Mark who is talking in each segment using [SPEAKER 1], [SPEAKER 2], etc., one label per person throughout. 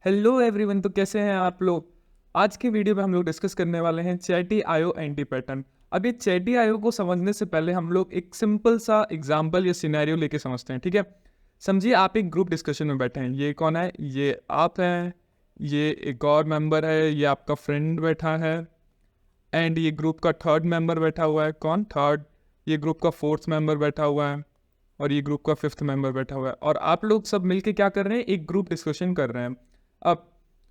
[SPEAKER 1] Hello everyone, तो कैसे हैं आप लोग। आज के वीडियो में हम लोग डिस्कस करने वाले हैं चैटी आयो एंटी पैटर्न। अब ये चैटी आयो को समझने से पहले हम लोग एक सिंपल सा एग्जांपल या सिनेरियो लेके समझते हैं, ठीक है। समझिए आप एक ग्रुप डिस्कशन में बैठे हैं। ये कौन है? ये आप हैं, ये एक और मेंबर है, ये आपका फ्रेंड बैठा है, एंड ये ग्रुप का थर्ड मेंबर बैठा हुआ है। कौन? थर्ड। ये ग्रुप का फोर्थ मेंबर बैठा हुआ है, और ये ग्रुप का फिफ्थ मेंबर बैठा हुआ है। और आप लोग सब मिलके क्या कर रहे हैं? एक ग्रुप डिस्कशन कर रहे हैं। अब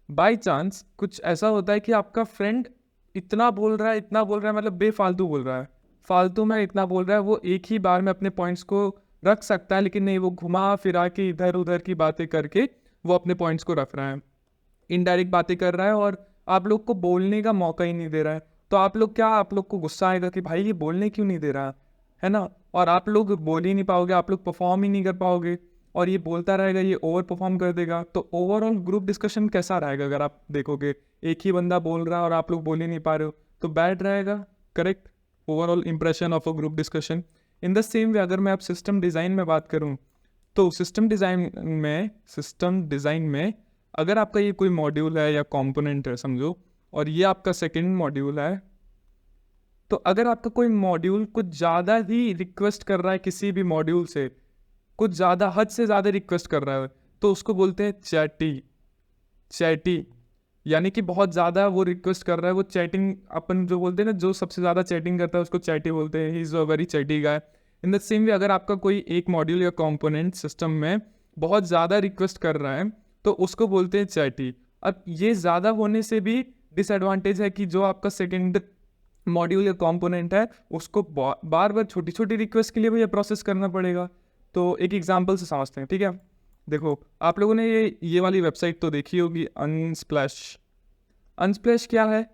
[SPEAKER 1] बाय चांस कुछ ऐसा होता है कि आपका फ्रेंड इतना बोल रहा है, इतना बोल रहा है, मतलब बेफालतू बोल रहा है, फालतू में इतना बोल रहा है। वो एक ही बार में अपने पॉइंट्स को रख सकता है, लेकिन नहीं, वो घुमा फिरा के इधर उधर की बातें करके वो अपने पॉइंट्स को रख रहा है, इनडायरेक्ट बातें कर रहा है, और आप लोग को बोलने का मौका ही नहीं दे रहा है। तो आप लोग को गुस्सा आएगा कि भाई ये बोलने क्यों नहीं दे रहा है ना। और आप लोग बोल ही नहीं पाओगे, आप लोग परफॉर्म ही नहीं कर पाओगे, और ये बोलता रहेगा, ये ओवर परफॉर्म कर देगा। तो ओवरऑल ग्रुप डिस्कशन कैसा रहेगा? अगर आप देखोगे एक ही बंदा बोल रहा है और आप लोग बोल ही नहीं पा रहे हो, तो बैड रहेगा। Correct. Overall impression of a group discussion. In the same way अगर मैं आप सिस्टम डिज़ाइन में बात करूँ, तो सिस्टम डिज़ाइन में अगर आपका ये कोई मॉड्यूल है या कंपोनेंट है समझो, और ये आपका सेकंड मॉड्यूल है, तो अगर आपका कोई मॉड्यूल कुछ ज़्यादा ही रिक्वेस्ट कर रहा है किसी भी मॉड्यूल से, कुछ ज़्यादा, हद से ज़्यादा रिक्वेस्ट कर रहा है, तो उसको बोलते हैं चैटी। चैटी यानी कि बहुत ज़्यादा वो रिक्वेस्ट कर रहा है, वो चैटिंग, अपन जो बोलते हैं ना, जो सबसे ज़्यादा चैटिंग करता है उसको चैटी बोलते हैं। He is a very chatty guy. In the same way अगर आपका कोई एक मॉड्यूल या कंपोनेंट सिस्टम में बहुत ज़्यादा रिक्वेस्ट कर रहा है, तो उसको बोलते हैं चैटी। अब ये ज़्यादा होने से भी डिसएडवांटेज है कि जो आपका सेकेंड मॉड्यूल या कंपोनेंट है, उसको बार बार छोटी छोटी रिक्वेस्ट के लिए भी ये प्रोसेस करना पड़ेगा। तो एक एग्जांपल से समझते हैं, ठीक है। देखो, आप लोगों ने ये वाली वेबसाइट तो देखी होगी, अनस्प्लैश। अनस्प्लैश क्या है?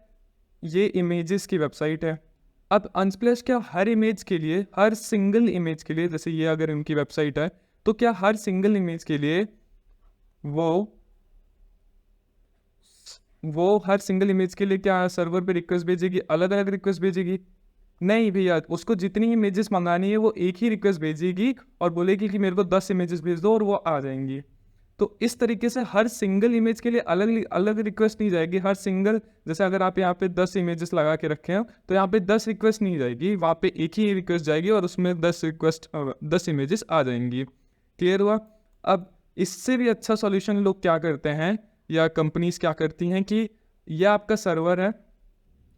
[SPEAKER 1] ये इमेजेस की वेबसाइट है। अब अनस्प्लैश क्या हर इमेज के लिए, हर सिंगल इमेज के लिए, जैसे ये अगर इनकी वेबसाइट है, तो क्या हर सिंगल इमेज के लिए वो वो हर सिंगल इमेज के लिए क्या सर्वर पे रिक्वेस्ट भेजेगी, अलग अलग रिक्वेस्ट भेजेगी? नहीं भैया, उसको जितनी इमेजेस मंगानी है वो एक ही रिक्वेस्ट भेजेगी और बोलेगी कि मेरे को 10 इमेजेस भेज दो, और वो आ जाएंगी। तो इस तरीके से हर सिंगल इमेज के लिए अलग अलग रिक्वेस्ट नहीं जाएगी। हर सिंगल, जैसे अगर आप यहाँ पे 10 इमेजेस लगा के रखे हैं, तो यहाँ पे 10 रिक्वेस्ट नहीं जाएगी, वहाँ पे एक ही रिक्वेस्ट जाएगी और उसमें 10 इमेजेस आ जाएंगी। क्लियर हुआ? अब इससे भी अच्छा सॉल्यूशन लोग क्या करते हैं, या कंपनीज क्या करती हैं, कि यह आपका सर्वर है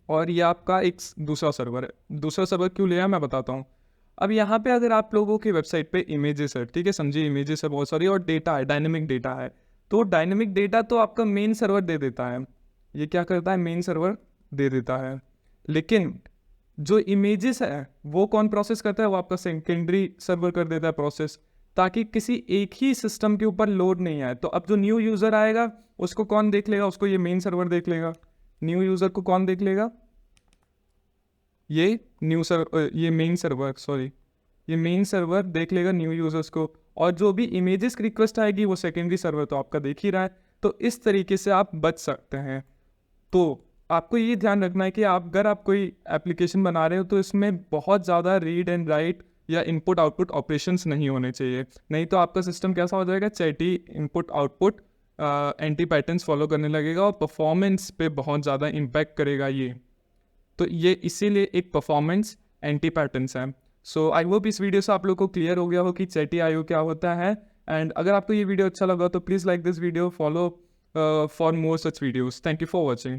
[SPEAKER 1] और ये आपका एक दूसरा सर्वर है। दूसरा सर्वर क्यों लिया मैं बताता हूँ। अब यहाँ पे अगर आप लोगों की वेबसाइट पे इमेजेस है, ठीक है, समझिए इमेजेस है बहुत सारी, और डेटा है, डायनेमिक डेटा है, तो डायनेमिक डेटा तो आपका मेन सर्वर दे देता है। ये क्या करता है? मेन सर्वर दे देता है। लेकिन जो इमेजेस है वो कौन प्रोसेस करता है? वो आपका सेकेंडरी सर्वर कर देता है प्रोसेस, ताकि किसी एक ही सिस्टम के ऊपर लोड नहीं आए। तो अब जो न्यू यूज़र आएगा उसको कौन देख लेगा? उसको ये मेन सर्वर देख लेगा। न्यू यूज़र को कौन देख लेगा? ये मेन सर्वर, सॉरी, ये मेन सर्वर देख लेगा न्यू यूज़र्स को, और जो भी इमेजेस की रिक्वेस्ट आएगी वो सेकेंडरी सर्वर तो आपका देख ही रहा है। तो इस तरीके से आप बच सकते हैं। तो आपको ये ध्यान रखना है कि अगर आप कोई एप्लीकेशन बना रहे हो, तो इसमें बहुत ज़्यादा रीड एंड राइट या इनपुट आउटपुट ऑपरेशंस नहीं होने चाहिए। नहीं तो आपका सिस्टम कैसा हो जाएगा? Chatty input output anti patterns follow करने लगेगा, और परफॉर्मेंस पे बहुत ज़्यादा इम्पैक्ट करेगा ये। तो ये इसीलिए एक परफॉर्मेंस एंटी पैटर्न्स है। सो आई होप इस वीडियो से आप लोग को क्लियर हो गया हो कि चैटी आईओ क्या होता है। एंड अगर आपको ये वीडियो अच्छा लगा तो please like this video, follow for more such videos. Thank you for watching.